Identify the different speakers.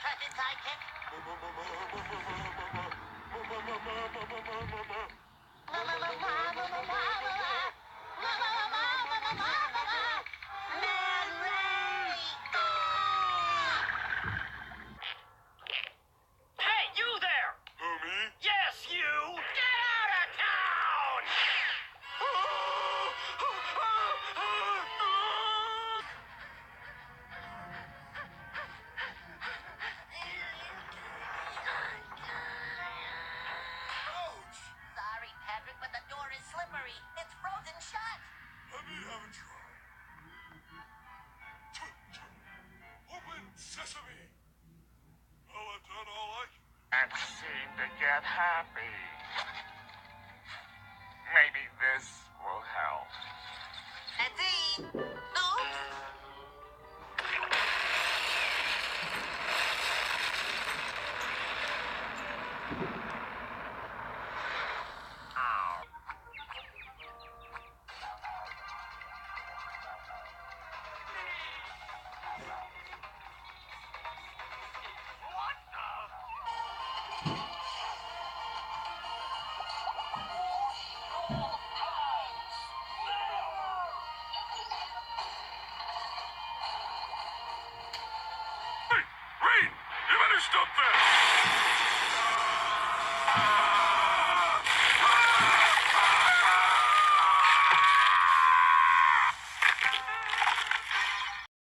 Speaker 1: touch it, sidekick? Man Ray!
Speaker 2: Hey, you there!
Speaker 3: Who, me?
Speaker 2: Yes, you! Get out of town!
Speaker 3: Ouch!
Speaker 1: Sorry, Patrick, but the door is slippery. It's frozen shut.
Speaker 3: Let me have a try. Open sesame. Well, I've done all I can.
Speaker 4: And seem to get happy. Maybe this will help.
Speaker 1: That's it. Oops.
Speaker 4: Ow.
Speaker 2: What the?
Speaker 3: Hey, Rain! You better stop that!